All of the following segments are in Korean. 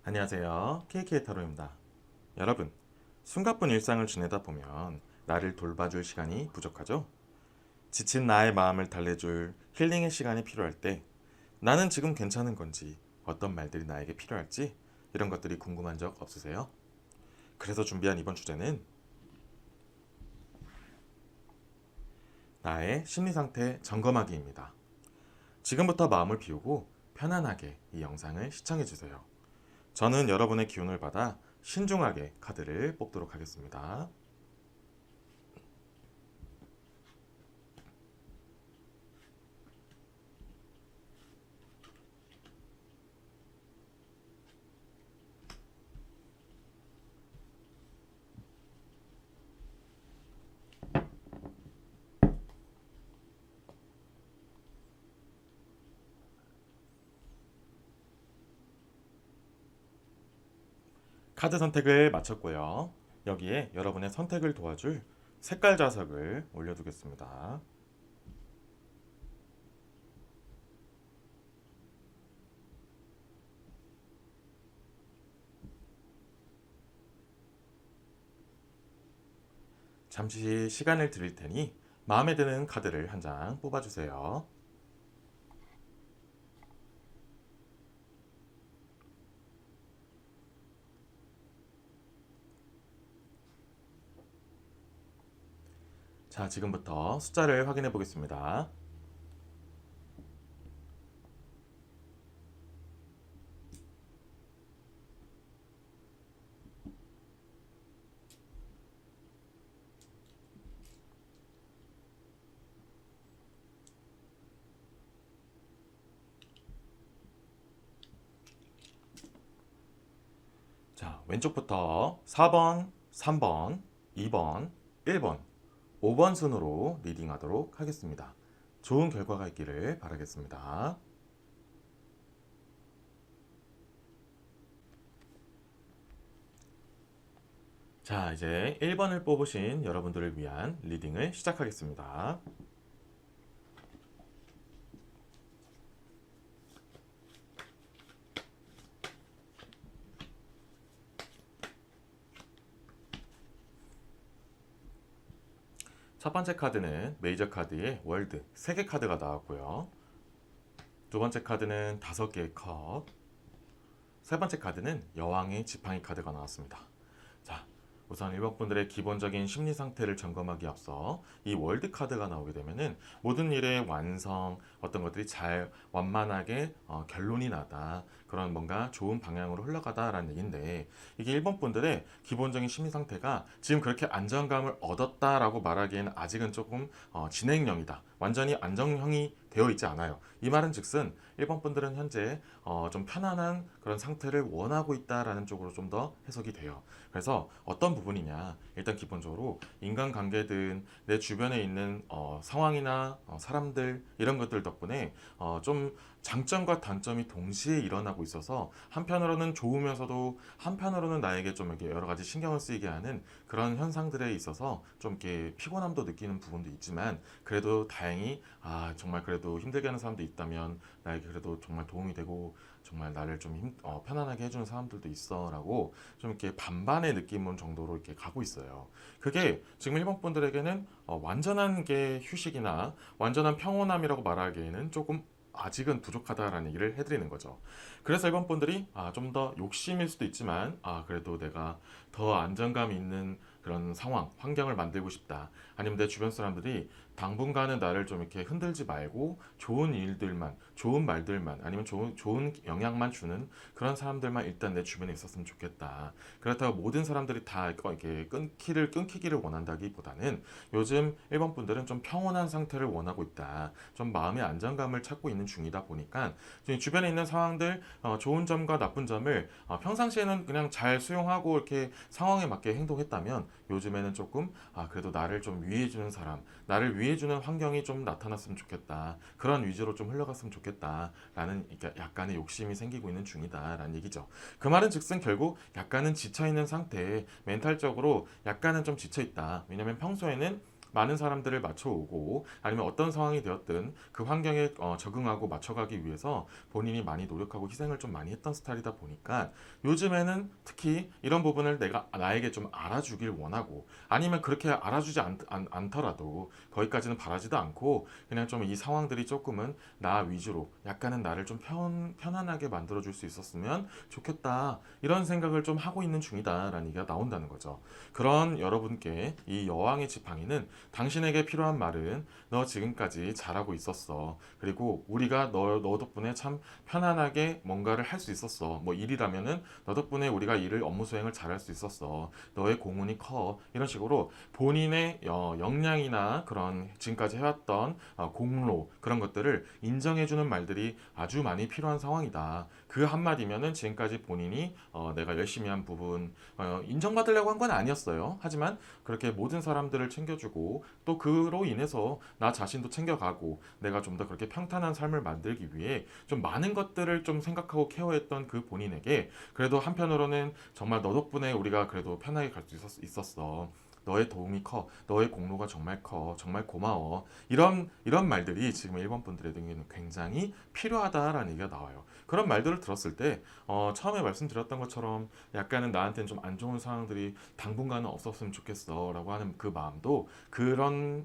안녕하세요. KK 타로입니다. 여러분, 숨가쁜 일상을 지내다 보면 나를 돌봐줄 시간이 부족하죠? 지친 나의 마음을 달래줄 힐링의 시간이 필요할 때 나는 지금 괜찮은 건지 어떤 말들이 나에게 필요할지 이런 것들이 궁금한 적 없으세요? 그래서 준비한 이번 주제는 나의 심리 상태 점검하기입니다. 지금부터 마음을 비우고 편안하게 이 영상을 시청해주세요. 저는 여러분의 기운을 받아 신중하게 카드를 뽑도록 하겠습니다. 카드 선택을 마쳤고요. 여기에 여러분의 선택을 도와줄 색깔 자석을 올려두겠습니다. 잠시 시간을 드릴 테니 마음에 드는 카드를 한 장 뽑아주세요. 자, 지금부터 숫자를 확인해 보겠습니다. 자, 왼쪽부터 4번, 3번, 2번, 1번, 5번 순으로 리딩하도록 하겠습니다. 좋은 결과가 있기를 바라겠습니다. 자, 이제 1번을 뽑으신 여러분들을 위한 리딩을 시작하겠습니다. 첫 번째 카드는 메이저 카드의 월드 3개 카드가 나왔고요. 두 번째 카드는 5개의 컵, 세 번째 카드는 여왕의 지팡이 카드가 나왔습니다. 자, 우선 1번 분들의 기본적인 심리 상태를 점검하기 앞서 이 월드 카드가 나오게 되면은 모든 일의 완성, 어떤 것들이 잘 완만하게 결론이 나다. 그런 뭔가 좋은 방향으로 흘러가다라는 얘기인데 이게 1번 분들의 기본적인 심리 상태가 지금 그렇게 안정감을 얻었다라고 말하기에는 아직은 조금 진행형이다. 완전히 안정형이 되어 있지 않아요. 이 말은 즉슨 1번 분들은 현재 좀 편안한 그런 상태를 원하고 있다라는 쪽으로 좀 더 해석이 돼요. 그래서 어떤 부분이냐, 일단 기본적으로 인간관계든 내 주변에 있는 상황이나 사람들 이런 것들 덕분에 좀 장점과 단점이 동시에 일어나고 있어서 한편으로는 좋으면서도 한편으로는 나에게 좀 이렇게 여러 가지 신경을 쓰이게 하는 그런 현상들에 있어서 좀 이렇게 피곤함도 느끼는 부분도 있지만 그래도 다행히 정말 그래도 힘들게 하는 사람도 있다면 나에게 그래도 정말 도움이 되고 정말 나를 좀 편안하게 해주는 사람들도 있어라고 좀 이렇게 반반의 느낌 정도로 이렇게 가고 있어요. 그게 지금 일본 분들에게는 완전한 게 휴식이나 완전한 평온함이라고 말하기에는 조금 아직은 부족하다라는 얘기를 해드리는 거죠. 그래서 일본 분들이 좀 더 욕심일 수도 있지만 그래도 내가 더 안정감 있는 그런 상황, 환경을 만들고 싶다. 아니면 내 주변 사람들이 당분간은 나를 좀 이렇게 흔들지 말고 좋은 일들만, 좋은 말들만, 아니면 좋은 영향만 주는 그런 사람들만 일단 내 주변에 있었으면 좋겠다. 그렇다고 모든 사람들이 다 이렇게 끊기기를 원한다기보다는 요즘 일본 분들은 좀 평온한 상태를 원하고 있다. 좀 마음의 안정감을 찾고 있는 중이다 보니까 주변에 있는 상황들, 좋은 점과 나쁜 점을 평상시에는 그냥 잘 수용하고 이렇게 상황에 맞게 행동했다면 요즘에는 조금 그래도 나를 좀 위해주는 사람, 나를 위해주는 환경이 좀 나타났으면 좋겠다. 그런 위주로 좀 흘러갔으면 좋겠다라는 약간의 욕심이 생기고 있는 중이다라는 얘기죠. 그 말은 즉슨 결국 약간은 지쳐있는 상태에 멘탈적으로 약간은 좀 지쳐있다. 왜냐면 평소에는 많은 사람들을 맞춰오고 아니면 어떤 상황이 되었든 그 환경에 적응하고 맞춰가기 위해서 본인이 많이 노력하고 희생을 좀 많이 했던 스타일이다 보니까 요즘에는 특히 이런 부분을 내가 나에게 좀 알아주길 원하고 아니면 그렇게 알아주지 않더라도 거기까지는 바라지도 않고 그냥 좀 이 상황들이 조금은 나 위주로 약간은 나를 좀 편안하게 만들어줄 수 있었으면 좋겠다 이런 생각을 좀 하고 있는 중이다라는 얘기가 나온다는 거죠. 그런 여러분께 이 여왕의 지팡이는 당신에게 필요한 말은 너 지금까지 잘하고 있었어. 그리고 우리가 너 덕분에 참 편안하게 뭔가를 할 수 있었어. 뭐 일이라면은 너 덕분에 우리가 일을 업무 수행을 잘할 수 있었어. 너의 공훈이 커. 이런 식으로 본인의 역량이나 그런 지금까지 해왔던 공로 그런 것들을 인정해주는 말들이 아주 많이 필요한 상황이다. 그 한마디면은 지금까지 본인이 내가 열심히 한 부분 인정받으려고 한 건 아니었어요. 하지만 그렇게 모든 사람들을 챙겨주고 또 그로 인해서 나 자신도 챙겨가고 내가 좀 더 그렇게 평탄한 삶을 만들기 위해 좀 많은 것들을 좀 생각하고 케어했던 그 본인에게 그래도 한편으로는 정말 너 덕분에 우리가 그래도 편하게 갈 수 있었어. 너의 도움이 커. 너의 공로가 정말 커. 정말 고마워. 이런 말들이 지금 일본 분들에게는 굉장히 필요하다라는 얘기가 나와요. 그런 말들을 들었을 때 처음에 말씀드렸던 것처럼 약간은 나한테는 좀 안 좋은 상황들이 당분간은 없었으면 좋겠어라고 하는 그 마음도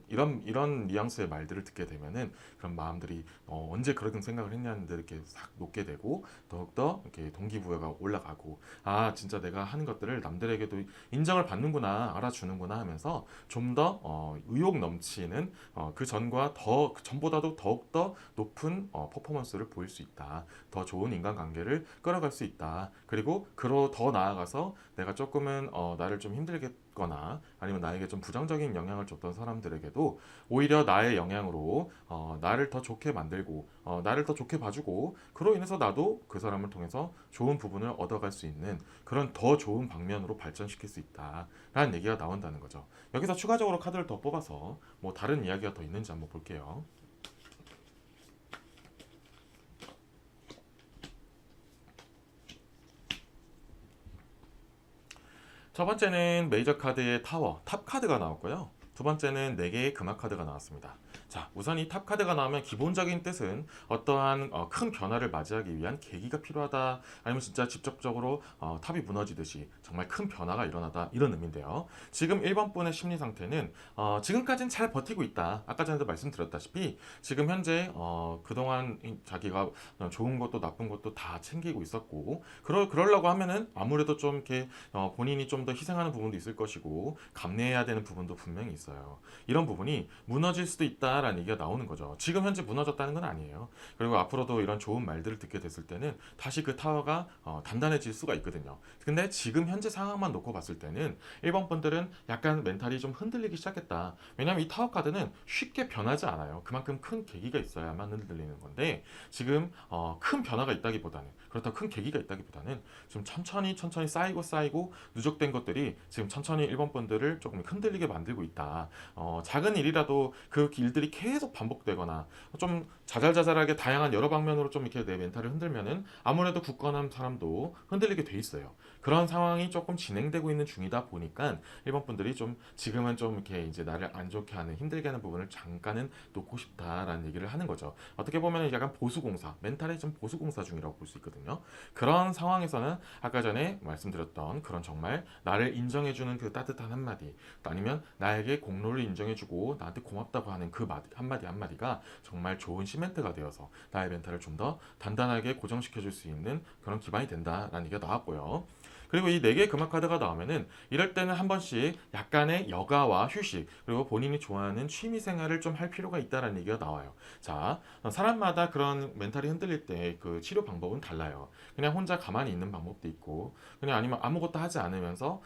이런 뉘앙스의 말들을 듣게 되면은 그런 마음들이 언제 그런 생각을 했냐는데 이렇게 싹 녹게 되고 더욱더 이렇게 동기부여가 올라가고 아 진짜 내가 하는 것들을 남들에게도 인정을 받는구나 알아주는구나 하면서 좀 더 의욕 넘치는 그 전과 그 전보다도 더욱더 높은 퍼포먼스를 보일 수 있다. 더 좋은 인간관계를 끌어갈 수 있다. 그리고 더 나아가서 내가 조금은 나를 좀 힘들겠거나 아니면 나에게 좀 부정적인 영향을 줬던 사람들에게도 오히려 나의 영향으로 나를 더 좋게 만들고 나를 더 좋게 봐주고 그로 인해서 나도 그 사람을 통해서 좋은 부분을 얻어갈 수 있는 그런 더 좋은 방면으로 발전시킬 수 있다라는 얘기가 나온다는 거죠. 여기서 추가적으로 카드를 더 뽑아서 뭐 다른 이야기가 더 있는지 한번 볼게요. 첫 번째는 메이저 카드의 타워, 탑 카드가 나왔고요. 두 번째는 4개의 금화 카드가 나왔습니다. 자, 우선 이 탑 카드가 나오면 기본적인 뜻은 어떠한 큰 변화를 맞이하기 위한 계기가 필요하다. 아니면 진짜 직접적으로 탑이 무너지듯이 정말 큰 변화가 일어나다 이런 의미인데요. 지금 1번 분의 심리 상태는 지금까지는 잘 버티고 있다. 아까 전에도 말씀드렸다시피 지금 현재 그동안 자기가 좋은 것도 나쁜 것도 다 챙기고 있었고 그러려고 하면은 아무래도 좀 이렇게 본인이 좀 더 희생하는 부분도 있을 것이고 감내해야 되는 부분도 분명히 있어요. 이런 부분이 무너질 수도 있다라는 얘기가 나오는 거죠. 지금 현재 무너졌다는 건 아니에요. 그리고 앞으로도 이런 좋은 말들을 듣게 됐을 때는 다시 그 타워가 단단해질 수가 있거든요. 근데 지금 현재 상황만 놓고 봤을 때는 1번 분들은 약간 멘탈이 좀 흔들리기 시작했다. 왜냐하면 이 타워 카드는 쉽게 변하지 않아요. 그만큼 큰 계기가 있어야만 흔들리는 건데 지금 큰 변화가 있다기보다는 그렇다고 큰 계기가 있다기보다는 좀 천천히 쌓이고 누적된 것들이 지금 천천히 일본 분들을 조금 흔들리게 만들고 있다. 작은 일이라도 그 일들이 계속 반복되거나 좀 자잘자잘하게 다양한 여러 방면으로 좀 이렇게 내 멘탈을 흔들면은 아무래도 굳건한 사람도 흔들리게 돼 있어요. 그런 상황이 조금 진행되고 있는 중이다 보니까 일본 분들이 좀 지금은 좀 이렇게 이제 나를 안 좋게 하는 힘들게 하는 부분을 잠깐은 놓고 싶다라는 얘기를 하는 거죠. 어떻게 보면 약간 보수공사, 멘탈의 좀 보수공사 중이라고 볼 수 있거든요. 그런 상황에서는 아까 전에 말씀드렸던 그런 정말 나를 인정해주는 그 따뜻한 한마디 아니면 나에게 공로를 인정해주고 나한테 고맙다고 하는 그 한마디가 정말 좋은 시멘트가 되어서 나의 멘탈을 좀 더 단단하게 고정시켜줄 수 있는 그런 기반이 된다라는 얘기가 나왔고요. 그리고 이 4개의 금화 카드가 나오면은 이럴 때는 한 번씩 약간의 여가와 휴식 그리고 본인이 좋아하는 취미 생활을 좀 할 필요가 있다라는 얘기가 나와요. 자, 사람마다 그런 멘탈이 흔들릴 때 그 치료 방법은 달라요. 그냥 혼자 가만히 있는 방법도 있고 그냥 아니면 아무것도 하지 않으면서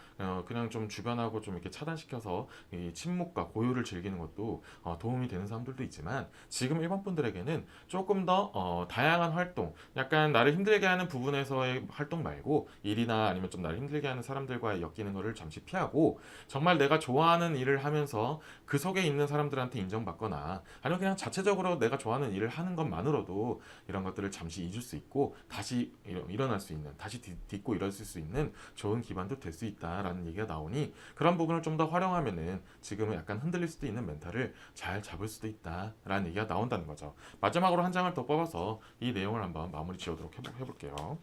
그냥 좀 주변하고 좀 이렇게 차단시켜서 이 침묵과 고요를 즐기는 것도 도움이 되는 사람들도 있지만 지금 일반 분들에게는 조금 더 다양한 활동, 약간 나를 힘들게 하는 부분에서의 활동 말고 일이나 아니면 아니면 좀 나를 힘들게 하는 사람들과 엮이는 거를 잠시 피하고 정말 내가 좋아하는 일을 하면서 그 속에 있는 사람들한테 인정받거나 아니면 그냥 자체적으로 내가 좋아하는 일을 하는 것만으로도 이런 것들을 잠시 잊을 수 있고 다시 일어날 수 있는, 다시 딛고 일어설 수 있는 좋은 기반도 될 수 있다라는 얘기가 나오니 그런 부분을 좀 더 활용하면은 지금은 약간 흔들릴 수도 있는 멘탈을 잘 잡을 수도 있다라는 얘기가 나온다는 거죠. 마지막으로 한 장을 더 뽑아서 이 내용을 한번 마무리 지어도록 해볼게요.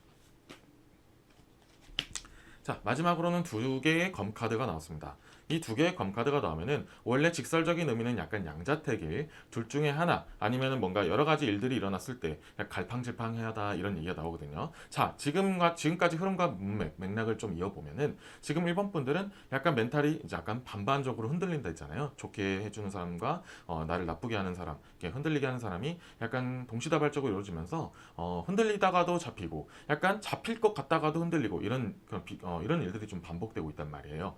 자, 마지막으로는 두 개의 검 카드가 나왔습니다. 이 두 개의 검 카드가 나오면은 원래 직설적인 의미는 약간 양자택일 둘 중에 하나 아니면은 뭔가 여러 가지 일들이 일어났을 때 갈팡질팡하다 이런 얘기가 나오거든요. 자, 지금까지 흐름과 맥락을 좀 이어보면은 지금 1번 분들은 약간 멘탈이 이제 약간 반반적으로 흔들린다 했잖아요. 좋게 해주는 사람과 나를 나쁘게 하는 사람, 이렇게 흔들리게 하는 사람이 약간 동시다발적으로 이루어지면서 흔들리다가도 잡히고 약간 잡힐 것 같다가도 흔들리고 이런 일들이 좀 반복되고 있단 말이에요.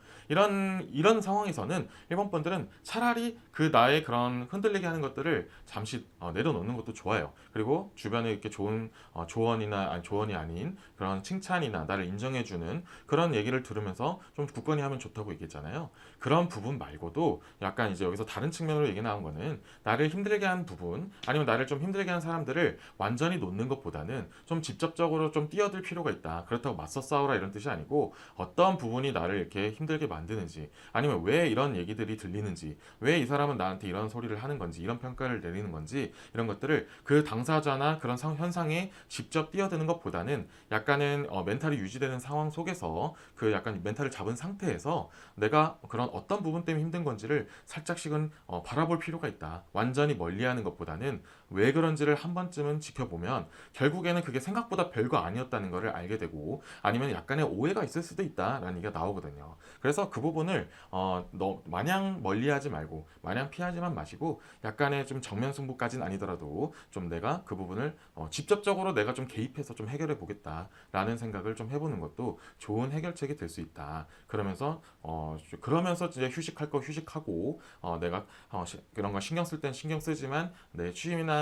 이런 상황에서는 1번 분들은 차라리 그 나의 그런 흔들리게 하는 것들을 잠시 내려놓는 것도 좋아요. 그리고 주변에 이렇게 좋은 조언이 아닌 그런 칭찬이나 나를 인정해주는 그런 얘기를 들으면서 좀 굳건히 하면 좋다고 얘기했잖아요. 그런 부분 말고도 약간 이제 여기서 다른 측면으로 얘기 나온 거는 나를 힘들게 한 부분 아니면 나를 좀 힘들게 한 사람들을 완전히 놓는 것보다는 좀 직접적으로 좀 뛰어들 필요가 있다. 그렇다고 맞서 싸우라 이런 뜻이 아니고 어떤 부분이 나를 이렇게 힘들게 만드는지 아니면 왜 이런 얘기들이 들리는지 왜 이 사람은 나한테 이런 소리를 하는 건지 이런 평가를 내리는 건지 이런 것들을 그 당사자나 그런 현상에 직접 뛰어드는 것보다는 약간은 멘탈이 유지되는 상황 속에서 그 약간 멘탈을 잡은 상태에서 내가 그런 어떤 부분 때문에 힘든 건지를 살짝씩은 바라볼 필요가 있다. 완전히 멀리하는 것보다는 왜 그런지를 한 번쯤은 지켜보면 결국에는 그게 생각보다 별거 아니었다는 것을 알게 되고 아니면 약간의 오해가 있을 수도 있다라는 얘기가 나오거든요. 그래서 그 부분을 너 마냥 멀리하지 말고 마냥 피하지만 마시고 약간의 좀 정면 승부까지는 아니더라도 좀 내가 그 부분을 직접적으로 내가 좀 개입해서 좀 해결해 보겠다라는 생각을 좀 해보는 것도 좋은 해결책이 될 수 있다. 그러면서 이제 휴식할 거 휴식하고 내가 그런 거 신경 쓸 땐 신경 쓰지만 내 취미나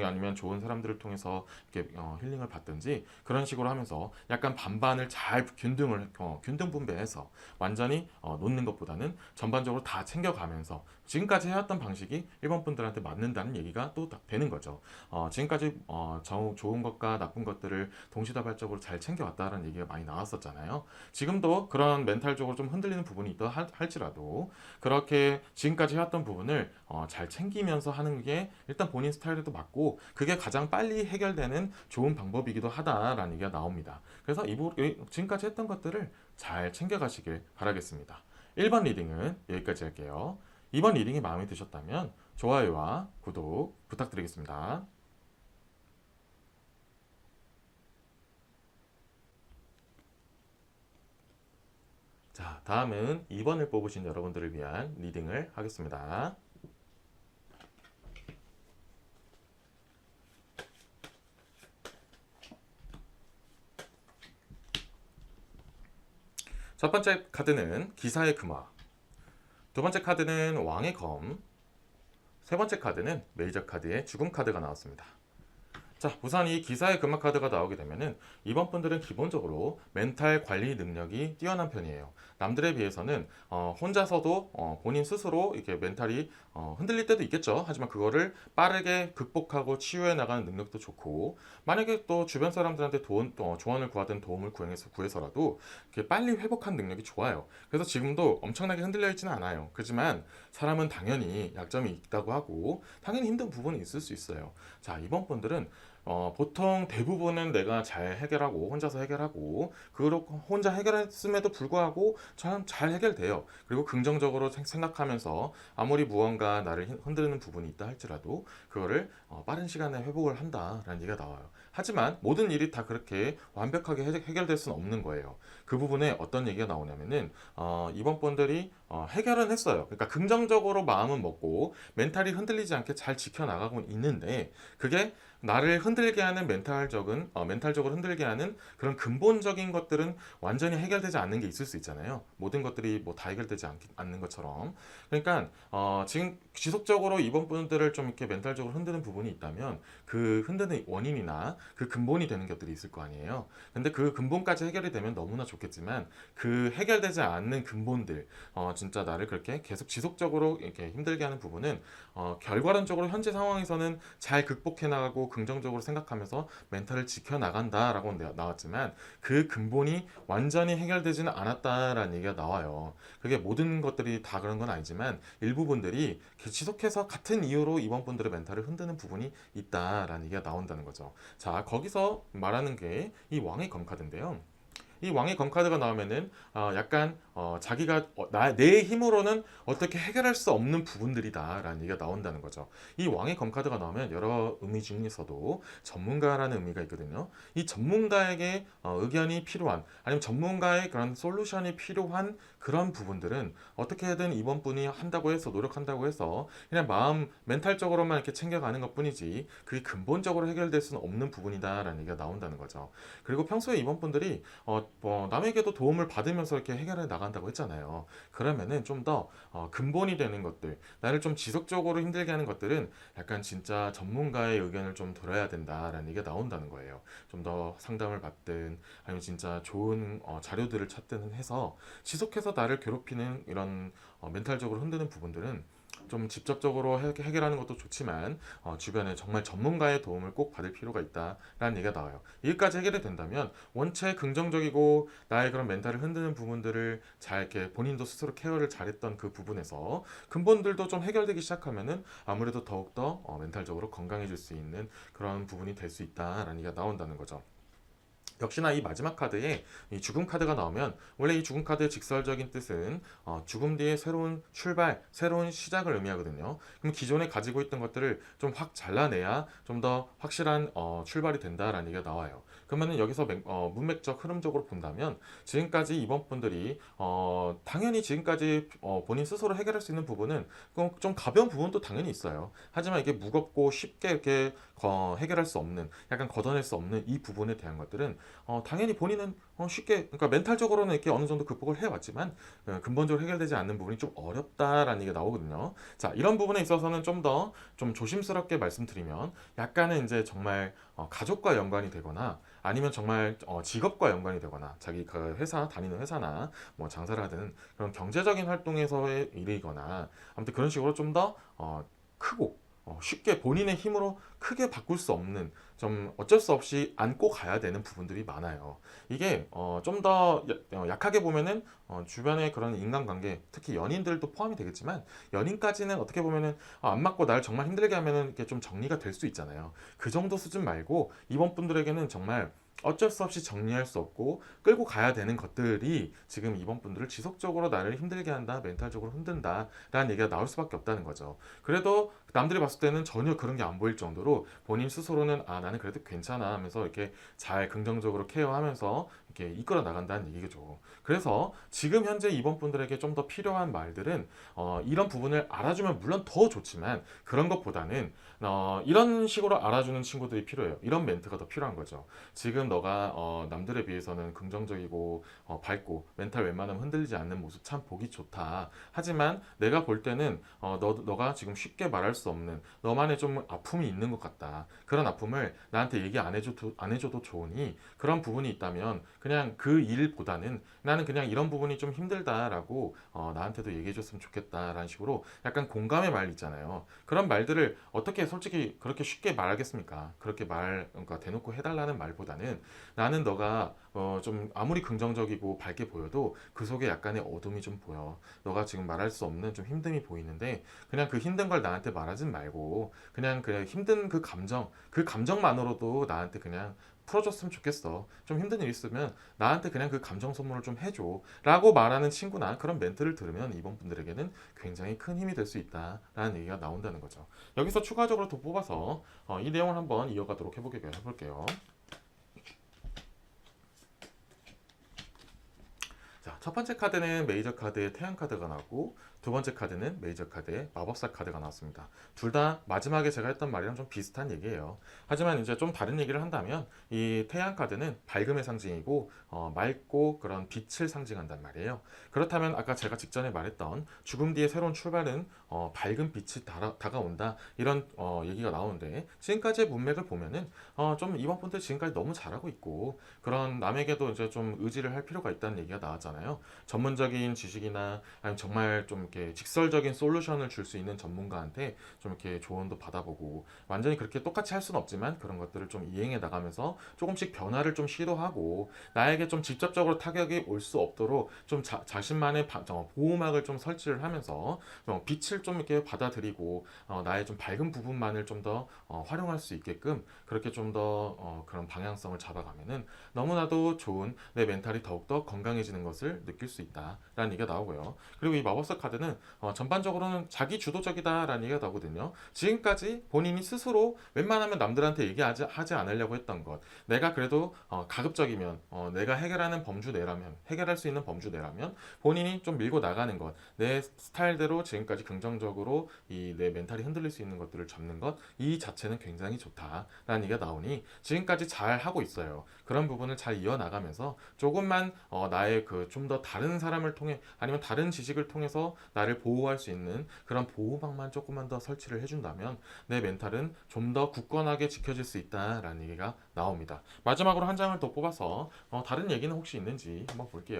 아니면 좋은 사람들을 통해서 이렇게 힐링을 받든지 그런 식으로 하면서 약간 반반을 잘 균등 분배해서 완전히 놓는 것보다는 전반적으로 다 챙겨가면서 지금까지 해왔던 방식이 1번 분들한테 맞는다는 얘기가 또 되는 거죠. 지금까지 좋은 것과 나쁜 것들을 동시다발적으로 잘 챙겨왔다는 얘기가 많이 나왔었잖아요. 지금도 그런 멘탈적으로 좀 흔들리는 부분이 있다 할지라도 그렇게 지금까지 해왔던 부분을 잘 챙기면서 하는 게 일단 본인 스타일에도 맞고 그게 가장 빨리 해결되는 좋은 방법이기도 하다라는 얘기가 나옵니다. 그래서 지금까지 했던 것들을 잘 챙겨가시길 바라겠습니다. 1번 리딩은 여기까지 할게요. 2번 리딩이 마음에 드셨다면 좋아요와 구독 부탁드리겠습니다. 자, 다음은 2번을 뽑으신 여러분들을 위한 리딩을 하겠습니다. 첫 번째 카드는 기사의 금화, 두 번째 카드는 왕의 검, 세 번째 카드는 메이저 카드의 죽음 카드가 나왔습니다. 자, 우선 이 기사의 금화 카드가 나오게 되면은 이번 분들은 기본적으로 멘탈 관리 능력이 뛰어난 편이에요. 남들에 비해서는 혼자서도 본인 스스로 이렇게 멘탈이 흔들릴 때도 있겠죠. 하지만 그거를 빠르게 극복하고 치유해 나가는 능력도 좋고 만약에 또 주변 사람들한테 조언을 구하든 도움을 구해서라도 이렇게 빨리 회복한 능력이 좋아요. 그래서 지금도 엄청나게 흔들려 있지는 않아요. 그렇지만 사람은 당연히 약점이 있다고 하고 당연히 힘든 부분이 있을 수 있어요. 자, 이번 분들은 보통 대부분은 내가 잘 해결하고 혼자서 해결하고 그렇고 혼자 해결했음에도 불구하고 잘 해결돼요. 그리고 긍정적으로 생각하면서 아무리 무언가 나를 흔드는 부분이 있다 할지라도 그거를 빠른 시간에 회복을 한다라는 얘기가 나와요. 하지만 모든 일이 다 그렇게 완벽하게 해결될 수는 없는 거예요. 그 부분에 어떤 얘기가 나오냐면은 이번 분들이 해결은 했어요. 그러니까 긍정적으로 마음은 먹고 멘탈이 흔들리지 않게 잘 지켜나가고 있는데 그게 나를 흔들게 하는 멘탈적으로 흔들게 하는 그런 근본적인 것들은 완전히 해결되지 않는 게 있을 수 있잖아요. 모든 것들이 뭐 다 해결되지 않는 것처럼. 그러니까 지금 지속적으로 이번 분들을 좀 이렇게 멘탈적으로 흔드는 부분이 있다면 그 흔드는 원인이나 그 근본이 되는 것들이 있을 거 아니에요. 근데 그 근본까지 해결이 되면 너무나 좋겠지만 그 해결되지 않는 근본들, 진짜 나를 그렇게 계속 지속적으로 이렇게 힘들게 하는 부분은 결과론적으로 현재 상황에서는 잘 극복해 나가고 긍정적으로 생각하면서 멘탈을 지켜 나간다라고 나왔지만 그 근본이 완전히 해결되지는 않았다라는 얘기가 나와요. 그게 모든 것들이 다 그런 건 아니지만 일부분들이 지속해서 같은 이유로 이번 분들의 멘탈을 흔드는 부분이 있다라는 얘기가 나온다는 거죠. 자, 거기서 말하는 게 이 왕의 검카드인데요. 이 왕의 검카드가 나오면은 약간 자기가 내 힘으로는 어떻게 해결할 수 없는 부분들이다라는 얘기가 나온다는 거죠. 이 왕의 검카드가 나오면 여러 의미 중에서도 전문가라는 의미가 있거든요. 이 전문가에게 의견이 필요한 아니면 전문가의 그런 솔루션이 필요한 그런 부분들은 어떻게든 이번 분이 한다고 해서 노력한다고 해서 그냥 마음 멘탈적으로만 이렇게 챙겨가는 것뿐이지 그게 근본적으로 해결될 수는 없는 부분이다라는 얘기가 나온다는 거죠. 그리고 평소에 이번 분들이 남에게도 도움을 받으면서 이렇게 해결해 나간다고 했잖아요. 그러면은 좀 더 근본이 되는 것들, 나를 좀 지속적으로 힘들게 하는 것들은 약간 진짜 전문가의 의견을 좀 들어야 된다라는 얘기가 나온다는 거예요. 좀 더 상담을 받든 아니면 진짜 좋은 자료들을 찾든 해서 지속해서 나를 괴롭히는 이런 멘탈적으로 흔드는 부분들은 좀 직접적으로 해결하는 것도 좋지만 주변에 정말 전문가의 도움을 꼭 받을 필요가 있다라는 얘기가 나와요. 여기까지 해결이 된다면 원체 긍정적이고 나의 그런 멘탈을 흔드는 부분들을 잘 이렇게 본인도 스스로 케어를 잘했던 그 부분에서 근본들도 좀 해결되기 시작하면은 아무래도 더욱더 멘탈적으로 건강해질 수 있는 그런 부분이 될 수 있다라는 얘기가 나온다는 거죠. 역시나 이 마지막 카드에 이 죽음 카드가 나오면 원래 이 죽음 카드의 직설적인 뜻은 죽음 뒤에 새로운 출발, 새로운 시작을 의미하거든요. 그럼 기존에 가지고 있던 것들을 좀 확 잘라내야 좀 더 확실한 출발이 된다라는 얘기가 나와요. 그러면은 여기서 문맥적 흐름적으로 본다면 지금까지 이번 분들이 당연히 지금까지 본인 스스로 해결할 수 있는 부분은 좀 가벼운 부분도 당연히 있어요. 하지만 이게 무겁고 쉽게 이렇게 해결할 수 없는, 약간 걷어낼 수 없는 이 부분에 대한 것들은 당연히 본인은 쉽게, 그러니까 멘탈적으로는 이렇게 어느 정도 극복을 해왔지만 근본적으로 해결되지 않는 부분이 좀 어렵다라는 얘기가 나오거든요. 자, 이런 부분에 있어서는 좀 더 좀 조심스럽게 말씀드리면 약간은 이제 정말 가족과 연관이 되거나 아니면 정말 직업과 연관이 되거나 자기 그 회사 다니는 회사나 뭐 장사를 하든 그런 경제적인 활동에서의 일이거나 아무튼 그런 식으로 좀 더 크고 쉽게 본인의 힘으로 크게 바꿀 수 없는 좀 어쩔 수 없이 안고 가야 되는 부분들이 많아요. 이게 좀 더 약하게 보면은 주변의 그런 인간관계, 특히 연인들도 포함이 되겠지만 연인까지는 어떻게 보면은 안 맞고 날 정말 힘들게 하면은 이렇게 좀 정리가 될 수 있잖아요. 그 정도 수준 말고 이번 분들에게는 정말 어쩔 수 없이 정리할 수 없고 끌고 가야 되는 것들이 지금 이번 분들을 지속적으로 나를 힘들게 한다, 멘탈적으로 흔든다 라는 얘기가 나올 수밖에 없다는 거죠. 그래도 남들이 봤을 때는 전혀 그런 게 안 보일 정도로 본인 스스로는 나는 그래도 괜찮아 하면서 이렇게 잘 긍정적으로 케어하면서 이렇게 이끌어 나간다는 얘기죠. 그래서 지금 현재 이번 분들에게 좀 더 필요한 말들은 이런 부분을 알아주면 물론 더 좋지만 그런 것보다는 이런 식으로 알아주는 친구들이 필요해요. 이런 멘트가 더 필요한 거죠. 지금 너가 남들에 비해서는 긍정적이고 밝고 멘탈 웬만하면 흔들리지 않는 모습 참 보기 좋다. 하지만 내가 볼 때는 너가 지금 쉽게 말할 수 없는 너만의 좀 아픔이 있는 것 같다. 그런 아픔을 나한테 얘기 안 해줘도 좋으니 그런 부분이 있다면 그냥 그 일보다는 나는 그냥 이런 부분이 좀 힘들다라고 나한테도 얘기해줬으면 좋겠다라는 식으로 약간 공감의 말 있잖아요. 그런 말들을 어떻게 솔직히 그렇게 쉽게 말하겠습니까? 그렇게 그러니까 대놓고 해달라는 말보다는 나는 너가 좀 아무리 긍정적이고 밝게 보여도 그 속에 약간의 어둠이 좀 보여. 너가 지금 말할 수 없는 좀 힘듦이 보이는데 그냥 그 힘든 걸 나한테 말하진 말고 그냥 힘든 그 감정만으로도 나한테 그냥 풀어줬으면 좋겠어. 좀 힘든 일 있으면 나한테 그냥 그 감정 소모를 좀 해줘. 라고 말하는 친구나 그런 멘트를 들으면 이번 분들에게는 굉장히 큰 힘이 될 수 있다라는 얘기가 나온다는 거죠. 여기서 추가적으로 더 뽑아서 이 내용을 한번 이어가도록 해볼게요. 자, 첫 번째 카드는 메이저 카드의 태양 카드가 나왔고 두 번째 카드는 메이저 카드의 마법사 카드가 나왔습니다. 둘 다 마지막에 제가 했던 말이랑 좀 비슷한 얘기예요. 하지만 이제 좀 다른 얘기를 한다면 이 태양 카드는 밝음의 상징이고 맑고 그런 빛을 상징한단 말이에요. 그렇다면 아까 제가 직전에 말했던 죽음 뒤에 새로운 출발은 밝은 빛이 다가온다 이런 얘기가 나오는데 지금까지의 문맥을 보면은 좀 이번 분들 지금까지 너무 잘하고 있고 그런 남에게도 이제 좀 의지를 할 필요가 있다는 얘기가 나왔잖아요. 전문적인 지식이나 아니면 정말 좀 이렇게 직설적인 솔루션을 줄 수 있는 전문가한테 좀 이렇게 조언도 받아보고 완전히 그렇게 똑같이 할 수는 없지만 그런 것들을 좀 이행해 나가면서 조금씩 변화를 좀 시도하고 나에게 좀 직접적으로 타격이 올 수 없도록 좀 자신만의 보호막을 좀 설치를 하면서 빛을 좀 이렇게 받아들이고 나의 좀 밝은 부분만을 좀 더 활용할 수 있게끔 그렇게 좀 더 그런 방향성을 잡아가면은 너무나도 좋은 내 멘탈이 더욱더 건강해지는 것을 느낄 수 있다라는 얘기가 나오고요. 그리고 이 마법사 카드는 전반적으로는 자기 주도적이다라는 얘기가 나오거든요. 지금까지 본인이 스스로 웬만하면 남들한테 하지 않으려고 했던 것, 내가 그래도 가급적이면 내가 해결하는 범주 내라면 해결할 수 있는 범주 내라면 본인이 좀 밀고 나가는 것, 내 스타일대로 지금까지 긍정적으로 이 내 멘탈이 흔들릴 수 있는 것들을 잡는 것, 이 자체는 굉장히 좋다라는 얘기가 나오니 지금까지 잘 하고 있어요. 그런 부분을 잘 이어나가면서 조금만 나의 그 좀 더 다른 사람을 통해 아니면 다른 지식을 통해서 나를 보호할 수 있는 그런 보호막만 조금만 더 설치를 해준다면 내 멘탈은 좀 더 굳건하게 지켜질 수 있다라는 얘기가 나옵니다. 마지막으로 한 장을 더 뽑아서 다른 얘기는 혹시 있는지 한번 볼게요.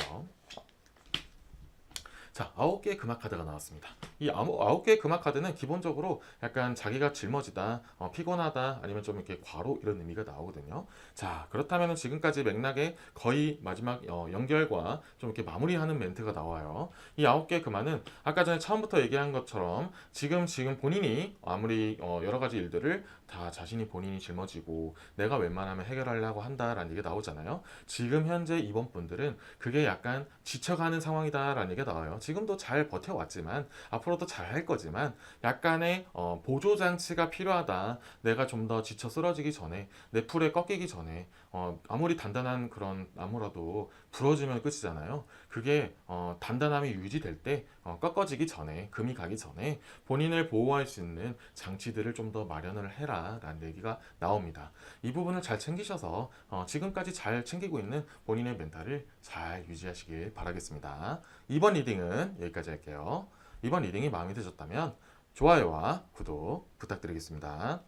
자, 9개의 금화 카드가 나왔습니다. 이 9개의 금화 카드는 기본적으로 약간 자기가 짊어지다, 피곤하다, 아니면 좀 이렇게 과로 이런 의미가 나오거든요. 자, 그렇다면 지금까지 맥락의 거의 마지막 연결과 좀 이렇게 마무리하는 멘트가 나와요. 이 9개의 금화는 아까 전에 처음부터 얘기한 것처럼 지금 본인이 아무리 여러 가지 일들을 다 자신이 본인이 짊어지고 내가 웬만하면 해결하려고 한다라는 얘기가 나오잖아요. 지금 현재 이번 분들은 그게 약간 지쳐가는 상황이다라는 얘기가 나와요. 지금도 잘 버텨왔지만 앞으로도 잘 할 거지만 약간의 보조 장치가 필요하다. 내가 좀 더 지쳐 쓰러지기 전에 내 풀에 꺾이기 전에 아무리 단단한 그런 나무라도 부러지면 끝이잖아요. 그게 단단함이 유지될 때 꺾어지기 전에 금이 가기 전에 본인을 보호할 수 있는 장치들을 좀 더 마련을 해라라는 얘기가 나옵니다. 이 부분을 잘 챙기셔서 지금까지 잘 챙기고 있는 본인의 멘탈을 잘 유지하시길 바라겠습니다. 이번 리딩은 여기까지 할게요. 이번 리딩이 마음에 드셨다면 좋아요와 구독 부탁드리겠습니다.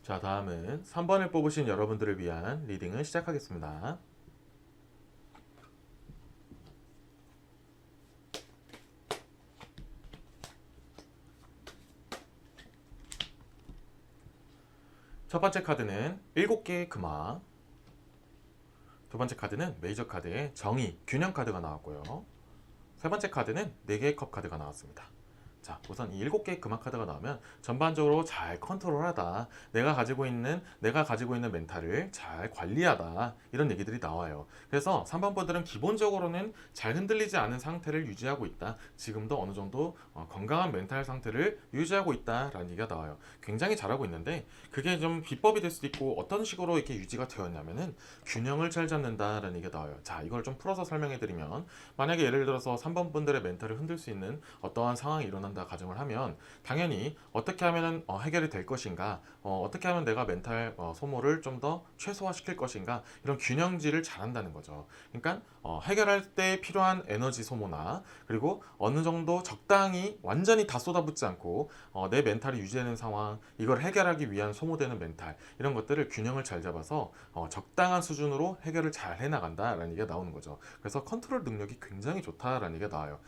자, 다음은 3번을 뽑으신 여러분들을 위한 리딩을 시작하겠습니다. 첫 번째 카드는 7개의 금화, 두 번째 카드는 메이저 카드의 정의, 균형 카드가 나왔고요. 세 번째 카드는 4개의 컵 카드가 나왔습니다. 자, 우선 이 7개의 금화 카드가 나오면 전반적으로 잘 컨트롤하다, 내가 가지고 있는 멘탈을 잘 관리하다, 이런 얘기들이 나와요. 그래서 3번 분들은 기본적으로는 잘 흔들리지 않은 상태를 유지하고 있다. 지금도 어느 정도 건강한 멘탈 상태를 유지하고 있다라는 얘기가 나와요. 굉장히 잘하고 있는데 그게 좀 비법이 될 수도 있고 어떤 식으로 이렇게 유지가 되었냐면은 균형을 잘 잡는다라는 얘기가 나와요. 자, 이걸 좀 풀어서 설명해 드리면 만약에 예를 들어서 3번 분들의 멘탈을 흔들 수 있는 어떠한 상황이 일어난다 가정을 하면 당연히 어떻게 하면 해결이 될 것인가, 어떻게 하면 내가 멘탈 소모를 좀 더 최소화시킬 것인가, 이런 균형질을 잘한다는 거죠. 그러니까 해결할 때 필요한 에너지 소모나 그리고 어느 정도 적당히 완전히 다 쏟아붓지 않고 내 멘탈이 유지되는 상황, 이걸 해결하기 위한 소모되는 멘탈, 이런 것들을 균형을 잘 잡아서 적당한 수준으로 해결을 잘 해나간다라는 얘기가 나오는 거죠. 그래서 컨트롤 능력이 굉장히 좋다라는 얘기가 나와요.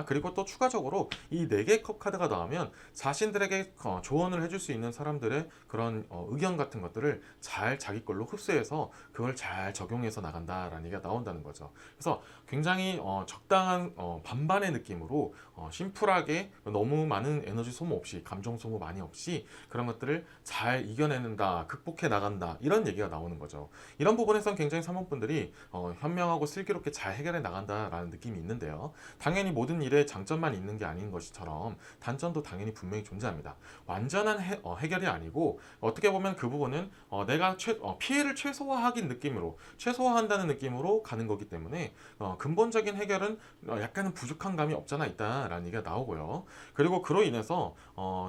그리고 또 추가적으로 이 4개 컵 카드가 나오면 자신들에게 조언을 해줄 수 있는 사람들의 그런 의견 같은 것들을 잘 자기 걸로 흡수해서 그걸 잘 적용해서 나간다라는 얘기가 나온다는 거죠. 그래서 굉장히 적당한 반반의 느낌으로 심플하게 너무 많은 에너지 소모 없이, 감정 소모 많이 없이 그런 것들을 잘 이겨내는다, 극복해 나간다, 이런 얘기가 나오는 거죠. 이런 부분에선 굉장히 사모분들이 현명하고 슬기롭게 잘 해결해 나간다라는 느낌이 있는데요. 당연히 모든 일에 장점만 있는 게 아닌 것처럼 단점도 당연히 분명히 존재합니다. 완전한 해결이 아니고 어떻게 보면 그 부분은 내가 피해를 최소화한다는 느낌으로 가는 거기 때문에 근본적인 해결은 약간은 부족한 감이 없잖아 있다 된다라는 얘기가 나오고요. 그리고 그로 인해서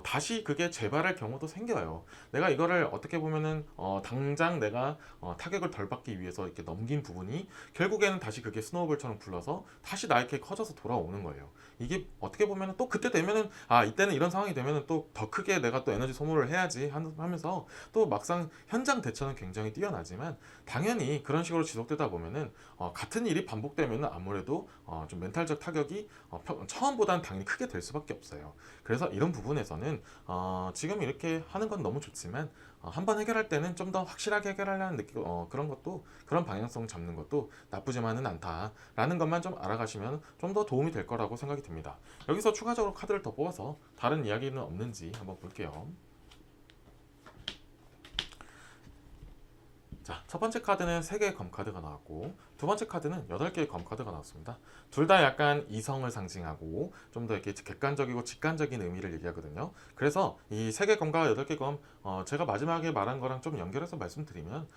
다시 그게 재발할 경우도 생겨요. 내가 이거를 어떻게 보면은 당장 내가 타격을 덜 받기 위해서 이렇게 넘긴 부분이 결국에는 다시 그게 스노우볼처럼 굴러서 다시 나에게 커져서 돌아오는 거예요. 이게 어떻게 보면은 또 그때 되면은 이때는 이런 상황이 되면은 또 더 크게 내가 또 에너지 소모를 해야지 하면서 또 막상 현장 대처는 굉장히 뛰어나지만 당연히 그런 식으로 지속되다 보면은 같은 일이 반복되면은 아무래도 좀 멘탈적 타격이 처음보다는 당연히 크게 될 수밖에 없어요. 그래서 이런 부분에서는 지금 이렇게 하는 건 너무 좋지만 한번 해결할 때는 좀 더 확실하게 해결하려는 느낌, 그런 것도 그런 방향성 잡는 것도 나쁘지만은 않다라는 것만 좀 알아가시면 좀 더 도움이 될 거라고 생각이 듭니다. 여기서 추가적으로 카드를 더 뽑아서 다른 이야기는 없는지 한번 볼게요. 자, 첫 번째 카드는 3개의 검 카드가 나왔고 두 번째 카드는 8개의 검 카드가 나왔습니다. 둘 다 약간 이성을 상징하고 좀 더 이렇게 객관적이고 직관적인 의미를 얘기하거든요. 그래서 이 3개 검과 8개 검 제가 마지막에 말한 거랑 좀 연결해서 말씀드리면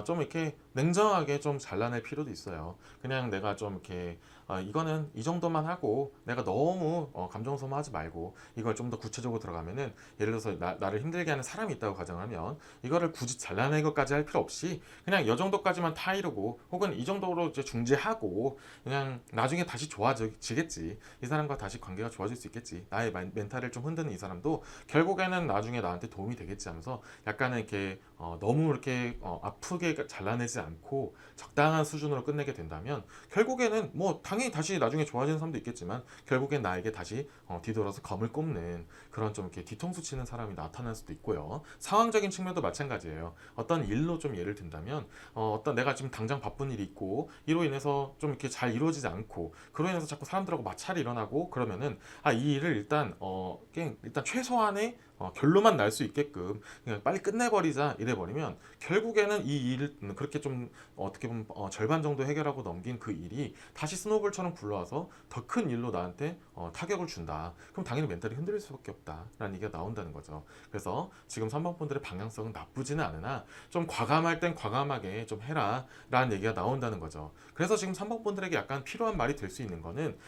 좀 이렇게 냉정하게 좀 잘라낼 필요도 있어요. 그냥 내가 좀 이렇게 이거는 이 정도만 하고 내가 너무 감정 소모하지 말고 이걸 좀 더 구체적으로 들어가면은 예를 들어서 나를 힘들게 하는 사람이 있다고 가정하면 이거를 굳이 잘라낼 것까지 할 필요 없이 그냥 이 정도까지만 타이르고 혹은 이 정도로 이제 중지하고 그냥 나중에 다시 좋아지겠지. 이 사람과 다시 관계가 좋아질 수 있겠지. 나의 멘탈을 좀 흔드는 이 사람도 결국에는 나중에 나한테 도움이 되겠지 하면서 약간은 이렇게 너무 이렇게 아프게 잘라내지 않고 적당한 수준으로 끝내게 된다면 결국에는 뭐 당연히 다시 나중에 좋아지는 사람도 있겠지만 결국엔 나에게 다시 뒤돌아서 검을 꼽는 그런 좀 이렇게 뒤통수 치는 사람이 나타날 수도 있고요. 상황적인 측면도 마찬가지예요. 어떤 일로 좀 예를 든다면 어떤 내가 지금 당장 바쁜 일이 있고 이로 인해서 좀 이렇게 잘 이루어지지 않고 그로 인해서 자꾸 사람들하고 마찰이 일어나고 그러면은 이 일을 일단 최소한의 결론만 날 수 있게끔 그냥 빨리 끝내버리자 이래버리면 결국에는 이 일을 그렇게 좀 어떻게 보면 절반 정도 해결하고 넘긴 그 일이 다시 스노우볼처럼 굴러와서 더 큰 일로 나한테 타격을 준다. 그럼 당연히 멘탈이 흔들릴 수밖에 없다라는 얘기가 나온다는 거죠. 그래서 지금 3번 분들의 방향성은 나쁘지는 않으나 좀 과감할 땐 과감하게 좀 해라 라는 얘기가 나온다는 거죠. 그래서 지금 3번 분들에게 약간 필요한 말이 될 수 있는 거는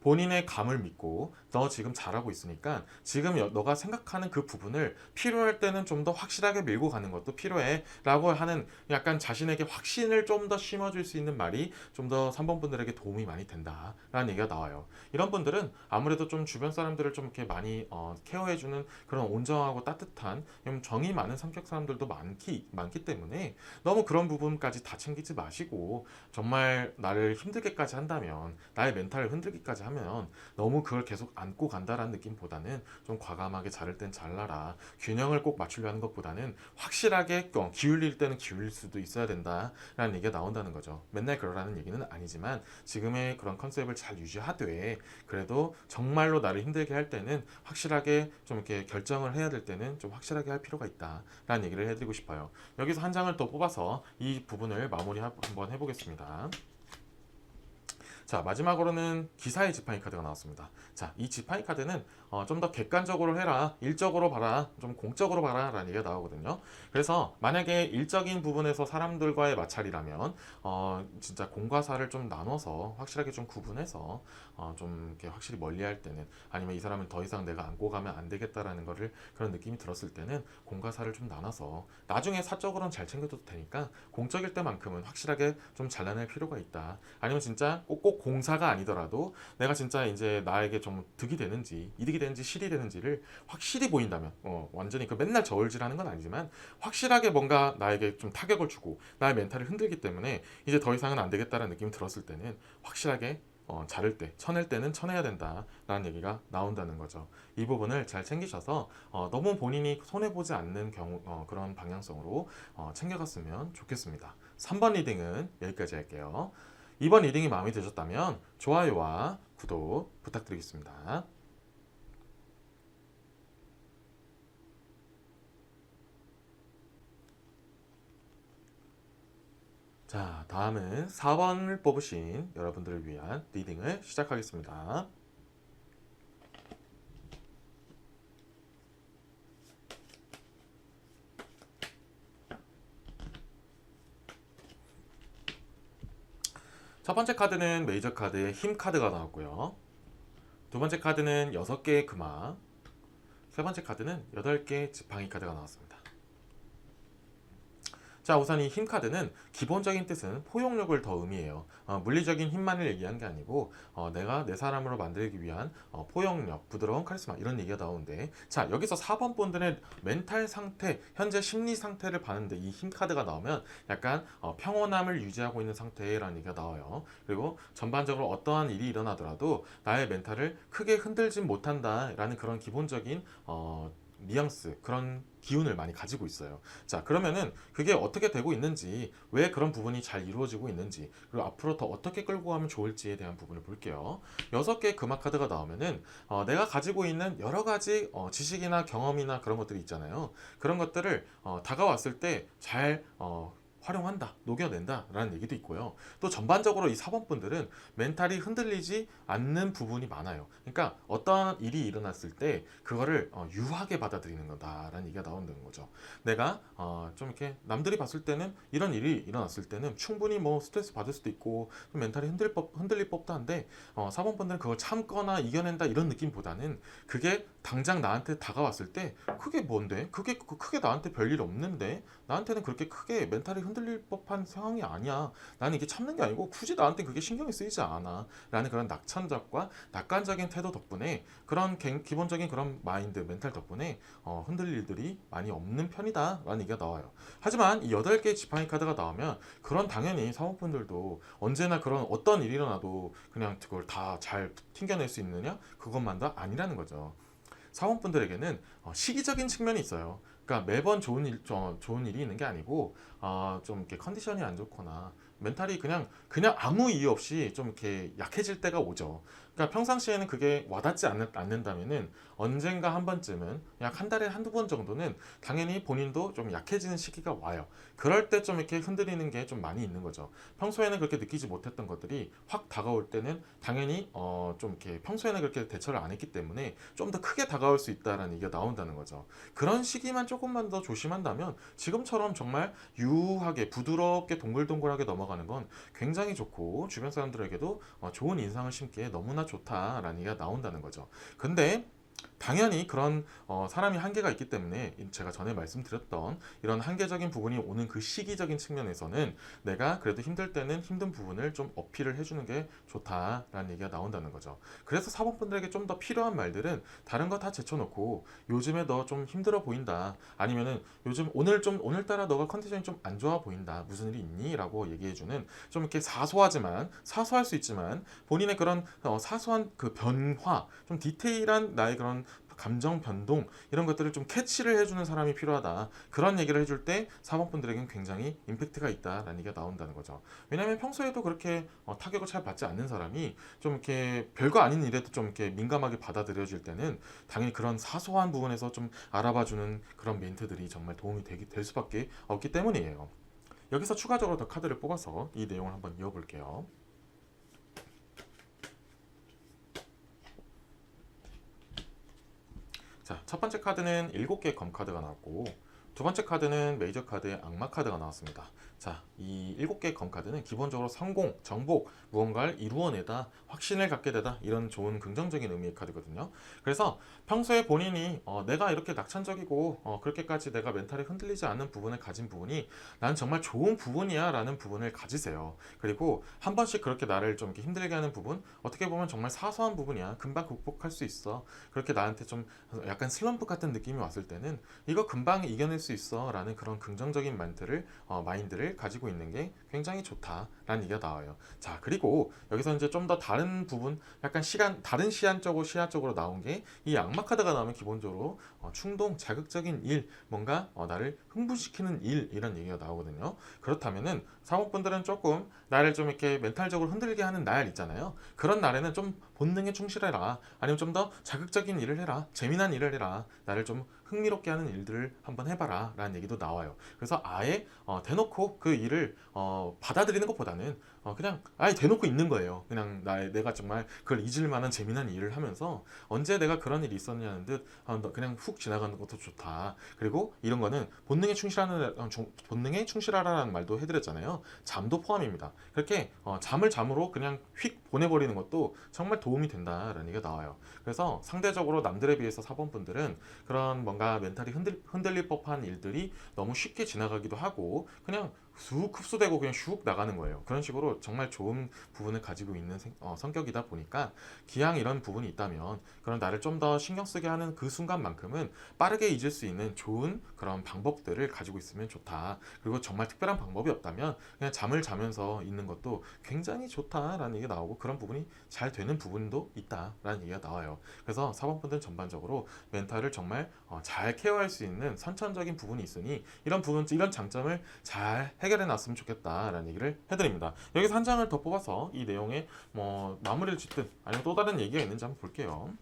본인의 감을 믿고 너 지금 잘하고 있으니까 지금 너가 생각하는 그 부분을 필요할 때는 좀 더 확실하게 밀고 가는 것도 필요해 라고 하는 약간 자신에게 확신을 좀 더 심어줄 수 있는 말이 좀 더 3번 분들에게 도움이 많이 된다 라는 얘기가 나와요. 이런 분들은 아무래도 좀 주변 사람들을 좀 이렇게 많이 케어해주는 그런 온정하고 따뜻한 정이 많은 성격 사람들도 많기 때문에 너무 그런 부분까지 다 챙기지 마시고 정말 나를 힘들게까지 한다면 나의 멘탈을 흔들기까지 하면 너무 그걸 계속 안고 간다라는 느낌보다는 좀 과감하게 자를 땐 잘라라. 균형을 꼭 맞추려 하는 것보다는 확실하게 기울일 때는 기울일 수도 있어야 된다라는 얘기가 나온다는 거죠. 맨날 그러라는 얘기는 아니지만 지금의 그런 컨셉을 잘 유지하되 그래도 정말로 나를 힘들게 할 때는 확실하게 좀 이렇게 결정을 해야 될 때는 좀 확실하게 할 필요가 있다라는 얘기를 해드리고 싶어요. 여기서 한 장을 더 뽑아서 이 부분을 마무리 한번 해보겠습니다. 자, 마지막으로는 기사의 지팡이 카드가 나왔습니다. 자, 이 지팡이 카드는 좀 더 객관적으로 해라, 일적으로 봐라, 좀 공적으로 봐라 라는 얘기가 나오거든요. 그래서 만약에 일적인 부분에서 사람들과의 마찰이라면 진짜 공과 사를 좀 나눠서 확실하게 좀 구분해서 좀 이렇게 확실히 멀리할 때는 아니면 이 사람을 더 이상 내가 안고 가면 안 되겠다라는 거를 그런 느낌이 들었을 때는 공과 사를 좀 나눠서 나중에 사적으로는 잘 챙겨도 되니까 공적일 때만큼은 확실하게 좀 잘라낼 필요가 있다. 아니면 진짜 꼭 공사가 아니더라도 내가 진짜 이제 나에게 좀 득이 되는지 이득이 되는지 실이 되는지를 확실히 보인다면 완전히 그 맨날 저울질하는 건 아니지만 확실하게 뭔가 나에게 좀 타격을 주고 나의 멘탈을 흔들기 때문에 이제 더 이상은 안 되겠다라는 느낌이 들었을 때는 확실하게 자를 때, 쳐낼 때는 쳐내야 된다라는 얘기가 나온다는 거죠. 이 부분을 잘 챙기셔서 너무 본인이 손해보지 않는 경우 그런 방향성으로 챙겨갔으면 좋겠습니다. 3번 리딩은 여기까지 할게요. 이번 리딩이 마음에 드셨다면 좋아요와 구독 부탁드리겠습니다. 자, 다음은 4번을 뽑으신 여러분들을 위한 리딩을 시작하겠습니다. 첫 번째 카드는 메이저 카드의 힘 카드가 나왔고요. 두 번째 카드는 6개의 금화, 세 번째 카드는 8개의 지팡이 카드가 나왔습니다. 자, 우선 이 힘 카드는 기본적인 뜻은 포용력을 더 의미해요. 물리적인 힘만을 얘기한 게 아니고 내가 내 사람으로 만들기 위한 포용력, 부드러운 카리스마 이런 얘기가 나오는데, 자, 여기서 4번 분들의 멘탈 상태, 현재 심리 상태를 봤는데 이 힘 카드가 나오면 약간 평온함을 유지하고 있는 상태라는 얘기가 나와요. 그리고 전반적으로 어떠한 일이 일어나더라도 나의 멘탈을 크게 흔들진 못한다라는 그런 기본적인 뉘앙스, 그런 기운을 많이 가지고 있어요. 자, 그러면은 그게 어떻게 되고 있는지, 왜 그런 부분이 잘 이루어지고 있는지, 그리고 앞으로 더 어떻게 끌고 가면 좋을지에 대한 부분을 볼게요. 6개의 금화 카드가 나오면은 내가 가지고 있는 여러 가지 지식이나 경험이나 그런 것들이 있잖아요. 그런 것들을 다가왔을 때 잘 활용한다, 녹여낸다 라는 얘기도 있고요. 또 전반적으로 이 4번 분들은 멘탈이 흔들리지 않는 부분이 많아요. 그러니까 어떠한 일이 일어났을 때 그거를 유하게 받아들이는 거다라는 얘기가 나온다는 거죠. 내가 좀 이렇게 남들이 봤을 때는 이런 일이 일어났을 때는 충분히 뭐 스트레스 받을 수도 있고 좀 멘탈이 흔들릴 법도 한데 4번 분들은 그걸 참거나 이겨낸다 이런 느낌보다는 그게 당장 나한테 다가왔을 때 그게 뭔데? 그게 크게 나한테 별일 없는데? 나한테는 그렇게 크게 멘탈이 흔들릴 법한 상황이 아니야. 나는 이게 참는 게 아니고 굳이 나한테 그게 신경이 쓰이지 않아. 라는 그런 낙천적과 낙관적인 태도 덕분에 그런 기본적인 그런 마인드, 멘탈 덕분에 흔들릴 일들이 많이 없는 편이다. 라는 얘기가 나와요. 하지만 이 8개의 지팡이 카드가 나오면 그런 당연히 사모분들도 언제나 그런 어떤 일이 일어나도 그냥 그걸 다 잘 튕겨낼 수 있느냐? 그것만도 아니라는 거죠. 사원분들에게는 시기적인 측면이 있어요. 그러니까 매번 좋은 일이 있는 게 아니고 좀 이렇게 컨디션이 안 좋거나 멘탈이 그냥 아무 이유 없이 좀 이렇게 약해질 때가 오죠. 그러니까 평상시에는 그게 와닿지 않는다면은 언젠가 한 번쯤은 약 한 달에 한두 번 정도는 당연히 본인도 좀 약해지는 시기가 와요. 그럴 때 좀 이렇게 흔들리는 게 좀 많이 있는 거죠. 평소에는 그렇게 느끼지 못했던 것들이 확 다가올 때는 당연히 좀 이렇게 평소에는 그렇게 대처를 안 했기 때문에 좀 더 크게 다가올 수 있다라는 얘기가 나온다는 거죠. 그런 시기만 조금만 더 조심한다면 지금처럼 정말 유하게 부드럽게 동글동글하게 넘어가는 건 굉장히 좋고 주변 사람들에게도 좋은 인상을 심기에 너무나 좋다라는 얘기가 나온다는 거죠. 근데 당연히 그런 사람이 한계가 있기 때문에 제가 전에 말씀드렸던 이런 한계적인 부분이 오는 그 시기적인 측면에서는 내가 그래도 힘들 때는 힘든 부분을 좀 어필을 해주는 게 좋다라는 얘기가 나온다는 거죠. 그래서 사모분들에게 좀 더 필요한 말들은 다른 거 다 제쳐놓고 요즘에 너 좀 힘들어 보인다, 아니면은 요즘 오늘따라 너가 컨디션이 좀 안 좋아 보인다, 무슨 일이 있니? 라고 얘기해주는 좀 이렇게 사소할 수 있지만 본인의 그런 사소한 그 변화, 좀 디테일한 나의 그런 감정 변동 이런 것들을 좀 캐치를 해주는 사람이 필요하다. 그런 얘기를 해줄 때 사모분들에게는 굉장히 임팩트가 있다라는 얘기가 나온다는 거죠. 왜냐하면 평소에도 그렇게 타격을 잘 받지 않는 사람이 좀 이렇게 별거 아닌 일에도 좀 이렇게 민감하게 받아들여질 때는 당연히 그런 사소한 부분에서 좀 알아봐주는 그런 멘트들이 정말 도움이 될 수밖에 없기 때문이에요. 여기서 추가적으로 더 카드를 뽑아서 이 내용을 한번 이어볼게요. 자, 첫 번째 카드는 7개의 검 카드가 나왔고 두 번째 카드는 메이저 카드의 악마 카드가 나왔습니다. 자, 이 7개의 검 카드는 기본적으로 성공, 정복, 무언가를 이루어내다, 확신을 갖게 되다 이런 좋은 긍정적인 의미의 카드거든요. 그래서 평소에 본인이 내가 이렇게 낙천적이고 그렇게까지 내가 멘탈이 흔들리지 않는 부분을 가진 부분이 난 정말 좋은 부분이야 라는 부분을 가지세요. 그리고 한 번씩 그렇게 나를 좀 이렇게 힘들게 하는 부분, 어떻게 보면 정말 사소한 부분이야, 금방 극복할 수 있어, 그렇게 나한테 좀 약간 슬럼프 같은 느낌이 왔을 때는 이거 금방 이겨낼 수 있어 라는 그런 긍정적인 마인드를 가지고 있는 게 굉장히 좋다라는 얘기가 나와요. 자, 그리고 여기서 이제 좀 더 다른 부분, 약간 다른 시야적으로 나온 게 이 악마 카드가 나오면 기본적으로 충동, 자극적인 일, 뭔가 나를 흥분시키는 일 이런 얘기가 나오거든요. 그렇다면은 사모분들은 조금 나를 좀 이렇게 멘탈적으로 흔들게 하는 날 있잖아요. 그런 날에는 좀 본능에 충실해라, 아니면 좀 더 자극적인 일을 해라, 재미난 일을 해라, 나를 좀 흥미롭게 하는 일들을 한번 해봐라 라는 얘기도 나와요. 그래서 아예 대놓고 그 일을 받아들이는 것보다는 그냥 아예 대놓고 있는 거예요. 그냥 내가 정말 그걸 잊을 만한 재미난 일을 하면서 언제 내가 그런 일이 있었냐는 듯 그냥 훅 지나가는 것도 좋다. 그리고 이런 거는 본능에 충실하라는 말도 해드렸잖아요. 잠도 포함입니다. 그렇게 잠을 잠으로 그냥 휙 보내버리는 것도 정말 도움이 된다라는 얘기가 나와요. 그래서 상대적으로 남들에 비해서 사범분들은 그런 뭔가 멘탈이 흔들릴 법한 일들이 너무 쉽게 지나가기도 하고 그냥 쑥 흡수되고 그냥 슉 나가는 거예요. 그런 식으로 정말 좋은 부분을 가지고 있는 성격이다 보니까 기왕 이런 부분이 있다면 그런 나를 좀 더 신경 쓰게 하는 그 순간만큼은 빠르게 잊을 수 있는 좋은 그런 방법들을 가지고 있으면 좋다. 그리고 정말 특별한 방법이 없다면 그냥 잠을 자면서 있는 것도 굉장히 좋다라는 얘기가 나오고 그런 부분이 잘 되는 부분도 있다라는 얘기가 나와요. 그래서 사범분들 전반적으로 멘탈을 정말 잘 케어할 수 있는 선천적인 부분이 있으니 이런 장점을 잘 해결해 놨으면 좋겠다라는 얘기를 해드립니다. 여기서 한 장을 더 뽑아서 이 내용에 뭐 마무리를 짓든 아니면 또 다른 얘기가 있는지 한번 볼게요.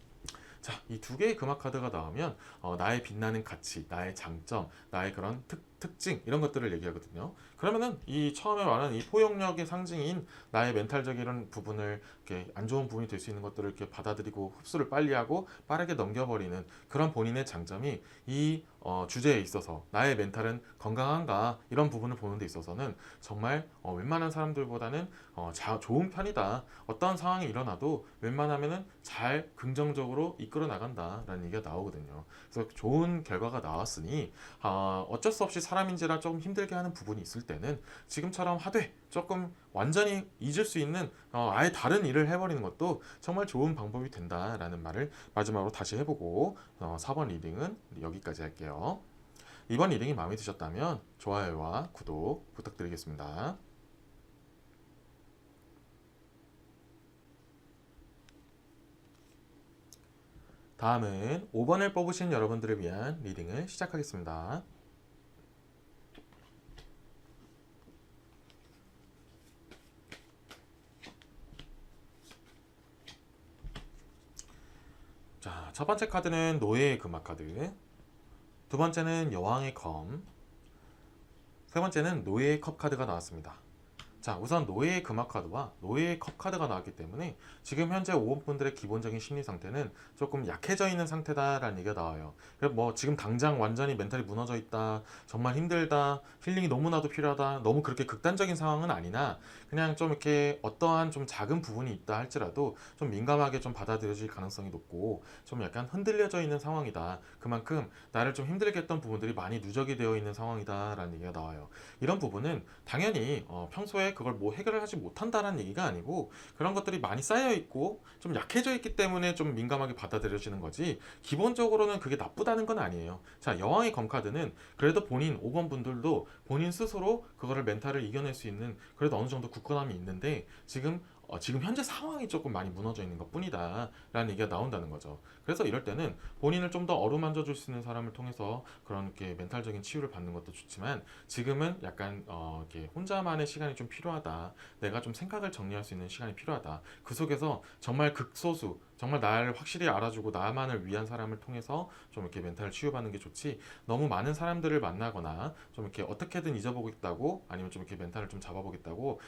자, 이 두 개의 금화 카드가 나오면 나의 빛나는 가치, 나의 장점, 나의 그런 특징 이런 것들을 얘기하거든요. 그러면은 이 처음에 말한 이 포용력의 상징인 나의 멘탈적인 부분을 이렇게 안 좋은 부분이 될 수 있는 것들을 이렇게 받아들이고 흡수를 빨리 하고 빠르게 넘겨버리는 그런 본인의 장점이 이 주제에 있어서 나의 멘탈은 건강한가 이런 부분을 보는 데 있어서는 정말 웬만한 사람들보다는 좋은 편이다. 어떤 상황이 일어나도 웬만하면은 잘 긍정적으로 이끌어 나간다라는 얘기가 나오거든요. 그래서 좋은 결과가 나왔으니 어쩔 수 없이 사람인지라 조금 힘들게 하는 부분이 있을 때는 지금처럼 하되 조금 완전히 잊을 수 있는 아예 다른 일을 해버리는 것도 정말 좋은 방법이 된다라는 말을 마지막으로 다시 해보고 4번 리딩은 여기까지 할게요. 이번 리딩이 마음에 드셨다면 좋아요와 구독 부탁드리겠습니다. 다음은 5번을 뽑으신 여러분들을 위한 리딩을 시작하겠습니다. 자, 첫 번째 카드는 노예의 금화 카드, 두 번째는 여왕의 검, 세 번째는 노예의 컵 카드가 나왔습니다. 자, 우선 노예의 금화 카드와 노예의 컵 카드가 나왔기 때문에 지금 현재 5번 분들의 기본적인 심리 상태는 조금 약해져 있는 상태다라는 얘기가 나와요. 그래서 뭐 지금 당장 완전히 멘탈이 무너져 있다, 정말 힘들다, 힐링이 너무나도 필요하다, 너무 그렇게 극단적인 상황은 아니나 그냥 좀 이렇게 어떠한 좀 작은 부분이 있다 할지라도 좀 민감하게 좀 받아들여질 가능성이 높고 좀 약간 흔들려져 있는 상황이다. 그만큼 나를 좀 힘들게 했던 부분들이 많이 누적이 되어 있는 상황이다라는 얘기가 나와요. 이런 부분은 당연히 평소에 그걸 뭐 해결을 하지 못한다는 얘기가 아니고 그런 것들이 많이 쌓여 있고 좀 약해져 있기 때문에 좀 민감하게 받아들여지는 거지 기본적으로는 그게 나쁘다는 건 아니에요. 자, 여왕의 검카드는 그래도 본인 5번 분들도 본인 스스로 그거를 멘탈을 이겨낼 수 있는 그래도 어느 정도 굳건함이 있는데 지금 현재 상황이 조금 많이 무너져 있는 것 뿐이다 라는 얘기가 나온다는 거죠. 그래서 이럴 때는 본인을 좀 더 어루만져 줄 수 있는 사람을 통해서 그런 이렇게 멘탈적인 치유를 받는 것도 좋지만 지금은 약간 이렇게 혼자만의 시간이 좀 필요하다. 내가 좀 생각을 정리할 수 있는 시간이 필요하다. 그 속에서 정말 극소수 정말 나를 확실히 알아주고 나만을 위한 사람을 통해서 좀 이렇게 멘탈을 치유받는 게 좋지 너무 많은 사람들을 만나거나 좀 이렇게 어떻게든 잊어보겠다고 아니면 좀 이렇게 멘탈을 좀 잡아보겠다고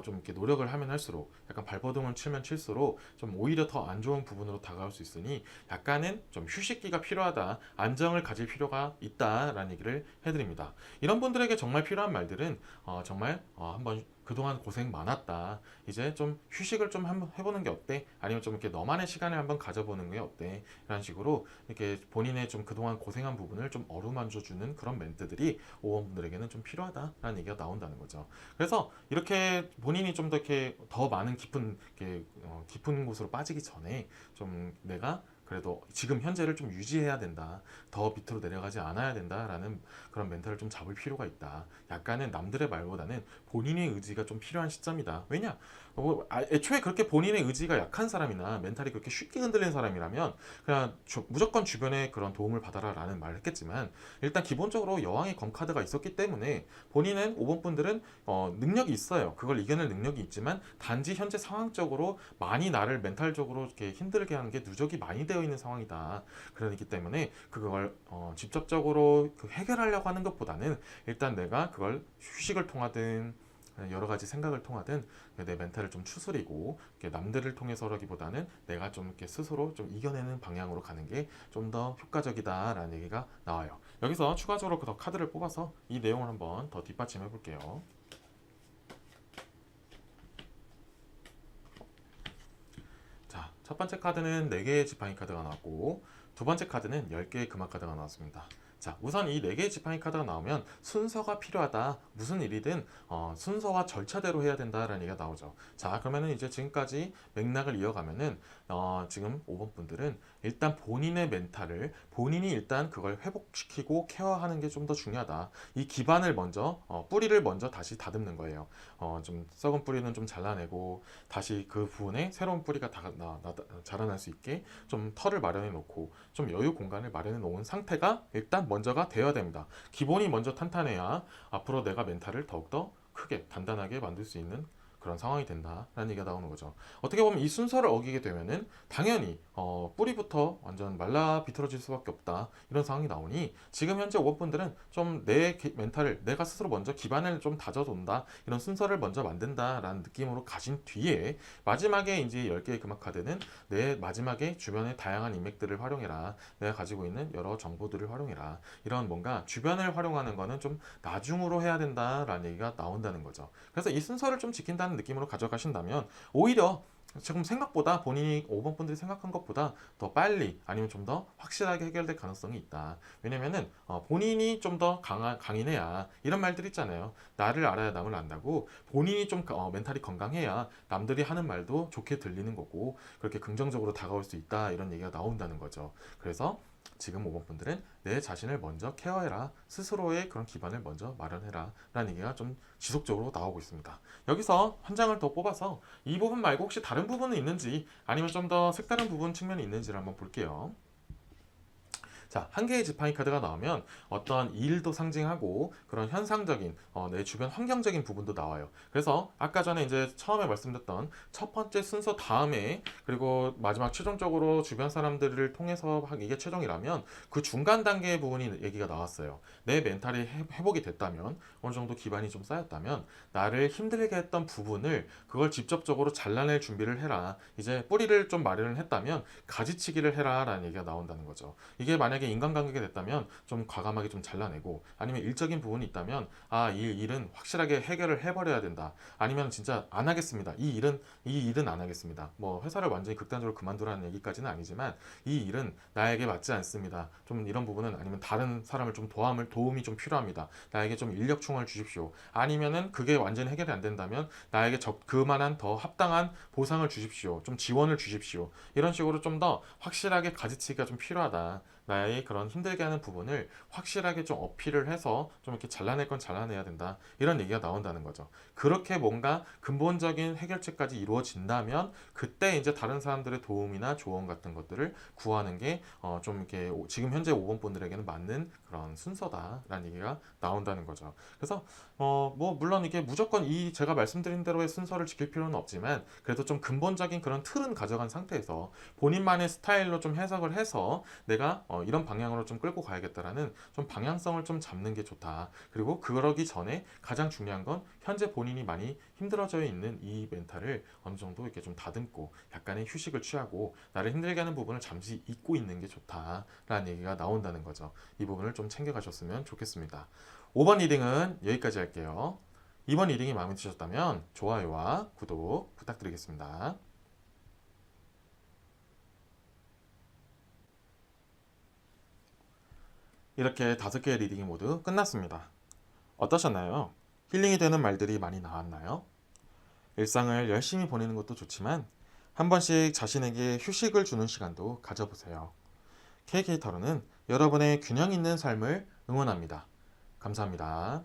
좀 이렇게 노력을 하면 할수록 약간 발버둥을 치면 칠수록 좀 오히려 더 안 좋은 부분으로 다가올 수 있으니 약간은 좀 휴식기가 필요하다, 안정을 가질 필요가 있다라는 얘기를 해드립니다. 이런 분들에게 정말 필요한 말들은 정말 한번 그동안 고생 많았다. 이제 좀 휴식을 좀 한번 해보는 게 어때? 아니면 좀 이렇게 너만의 시간을 한번 가져보는 게 어때? 이런 식으로 이렇게 본인의 좀 그동안 고생한 부분을 좀 어루만져주는 그런 멘트들이 5번 분들에게는 좀 필요하다라는 얘기가 나온다는 거죠. 그래서 이렇게 본인이 좀 더 이렇게 더 많은 깊은 곳으로 빠지기 전에 좀 내가 그래도 지금 현재를 좀 유지해야 된다. 더 밑으로 내려가지 않아야 된다라는 그런 멘탈을 좀 잡을 필요가 있다. 약간은 남들의 말보다는 본인의 의지가 좀 필요한 시점이다. 왜냐? 애초에 그렇게 본인의 의지가 약한 사람이나 멘탈이 그렇게 쉽게 흔들리는 사람이라면 그냥 무조건 주변에 그런 도움을 받아라라는 말을 했겠지만 일단 기본적으로 여왕의 검카드가 있었기 때문에 본인은 5번 분들은 능력이 있어요. 그걸 이겨낼 능력이 있지만 단지 현재 상황적으로 많이 나를 멘탈적으로 이렇게 힘들게 하는 게 누적이 많이 되어 있는 상황이다. 그러기 때문에 그걸 직접적으로 해결하려고 하는 것보다는 일단 내가 그걸 휴식을 통하든 여러 가지 생각을 통하든 내 멘탈을 좀 추스리고 이렇게 남들을 통해서라기보다는 내가 좀 이렇게 스스로 좀 이겨내는 방향으로 가는 게 좀 더 효과적이다라는 얘기가 나와요. 여기서 추가적으로 더 카드를 뽑아서 이 내용을 한번 더 뒷받침해 볼게요. 자, 첫 번째 카드는 4개의 지팡이 카드가 나왔고 두 번째 카드는 10개의 금화 카드가 나왔습니다. 자, 우선 이 4개의 지팡이 카드가 나오면 순서가 필요하다. 무슨 일이든 순서와 절차대로 해야 된다라는 얘기가 나오죠. 자, 그러면은 이제 지금까지 맥락을 이어가면은 지금 5번 분들은 일단 본인의 멘탈을 본인이 일단 그걸 회복시키고 케어하는 게 좀 더 중요하다. 이 기반을 먼저 뿌리를 먼저 다시 다듬는 거예요. 좀 썩은 뿌리는 좀 잘라내고 다시 그 부분에 새로운 뿌리가 자라날 수 있게 좀 털을 마련해 놓고 좀 여유 공간을 마련해 놓은 상태가 일단 먼저가 되어야 됩니다. 기본이 먼저 탄탄해야 앞으로 내가 멘탈을 더욱더 크게 단단하게 만들 수 있는 그런 상황이 된다라는 얘기가 나오는 거죠. 어떻게 보면 이 순서를 어기게 되면은 당연히 뿌리부터 완전 말라 비틀어질 수밖에 없다 이런 상황이 나오니 지금 현재 5번 분들은 좀 내 멘탈을 내가 스스로 먼저 기반을 좀 다져둔다 이런 순서를 먼저 만든다라는 느낌으로 가신 뒤에 마지막에 이제 10개의 금화 카드는 내 마지막에 주변의 다양한 인맥들을 활용해라 내가 가지고 있는 여러 정보들을 활용해라 이런 뭔가 주변을 활용하는 거는 좀 나중으로 해야 된다라는 얘기가 나온다는 거죠. 그래서 이 순서를 좀 지킨다는 느낌으로 가져가신다면 오히려 지금 생각보다 본인이 5번 분들이 생각한 것보다 더 빨리 아니면 좀 더 확실하게 해결될 가능성이 있다. 왜냐면은 본인이 좀 더 강인해야 이런 말들 있잖아요. 나를 알아야 남을 안다고 본인이 좀 멘탈이 건강해야 남들이 하는 말도 좋게 들리는 거고 그렇게 긍정적으로 다가올 수 있다 이런 얘기가 나온다는 거죠. 그래서 지금 5번 분들은 내 자신을 먼저 케어해라. 스스로의 그런 기반을 먼저 마련해라. 라는 얘기가 좀 지속적으로 나오고 있습니다. 여기서 한 장을 더 뽑아서 이 부분 말고 혹시 다른 부분은 있는지 아니면 좀 더 색다른 부분 측면이 있는지를 한번 볼게요. 자, 한 개의 지팡이 카드가 나오면 어떤 일도 상징하고 그런 현상적인 내 주변 환경적인 부분도 나와요. 그래서 아까 전에 이제 처음에 말씀드렸던 첫 번째 순서 다음에 그리고 마지막 최종적으로 주변 사람들을 통해서 이게 최종이라면 그 중간 단계의 부분이 얘기가 나왔어요. 내 멘탈이 회복이 됐다면 어느 정도 기반이 좀 쌓였다면 나를 힘들게 했던 부분을 그걸 직접적으로 잘라낼 준비를 해라. 이제 뿌리를 좀 마련을 했다면 가지치기를 해라 라는 얘기가 나온다는 거죠. 이게 만약에 인간관계가 됐다면 좀 과감하게 좀 잘라내고 아니면 일적인 부분이 있다면 이 일은 확실하게 해결을 해버려야 된다. 아니면 진짜 안 하겠습니다. 이 일은 안 하겠습니다. 뭐 회사를 완전히 극단적으로 그만두라는 얘기까지는 아니지만 이 일은 나에게 맞지 않습니다. 좀 이런 부분은 아니면 다른 사람을 좀 도움이 좀 필요합니다. 나에게 좀 인력충을 주십시오. 아니면은 그게 완전히 해결이 안 된다면 나에게 그만한 더 합당한 보상을 주십시오. 좀 지원을 주십시오. 이런 식으로 좀 더 확실하게 가지치기가 좀 필요하다. 나의 그런 힘들게 하는 부분을 확실하게 좀 어필을 해서 좀 이렇게 잘라낼 건 잘라내야 된다. 이런 얘기가 나온다는 거죠. 그렇게 뭔가 근본적인 해결책까지 이루어진다면 그때 이제 다른 사람들의 도움이나 조언 같은 것들을 구하는 게 좀 이렇게 지금 현재 5번 분들에게는 맞는 그런 순서다라는 얘기가 나온다는 거죠. 그래서 뭐 물론 이게 무조건 제가 말씀드린 대로의 순서를 지킬 필요는 없지만 그래도 좀 근본적인 그런 틀은 가져간 상태에서 본인만의 스타일로 좀 해석을 해서 내가 이런 방향으로 좀 끌고 가야겠다라는 좀 방향성을 좀 잡는 게 좋다. 그리고 그러기 전에 가장 중요한 건 현재 본인이 많이 힘들어져 있는 이 멘탈을 어느 정도 이렇게 좀 다듬고 약간의 휴식을 취하고 나를 힘들게 하는 부분을 잠시 잊고 있는 게 좋다라는 얘기가 나온다는 거죠. 이 부분을 좀 챙겨가셨으면 좋겠습니다. 5번 리딩은 여기까지 할게요. 이번 리딩이 마음에 드셨다면 좋아요와 구독 부탁드리겠습니다. 이렇게 5개의 리딩이 모두 끝났습니다. 어떠셨나요? 힐링이 되는 말들이 많이 나왔나요? 일상을 열심히 보내는 것도 좋지만 한 번씩 자신에게 휴식을 주는 시간도 가져보세요. KK 타로는 여러분의 균형 있는 삶을 응원합니다. 감사합니다.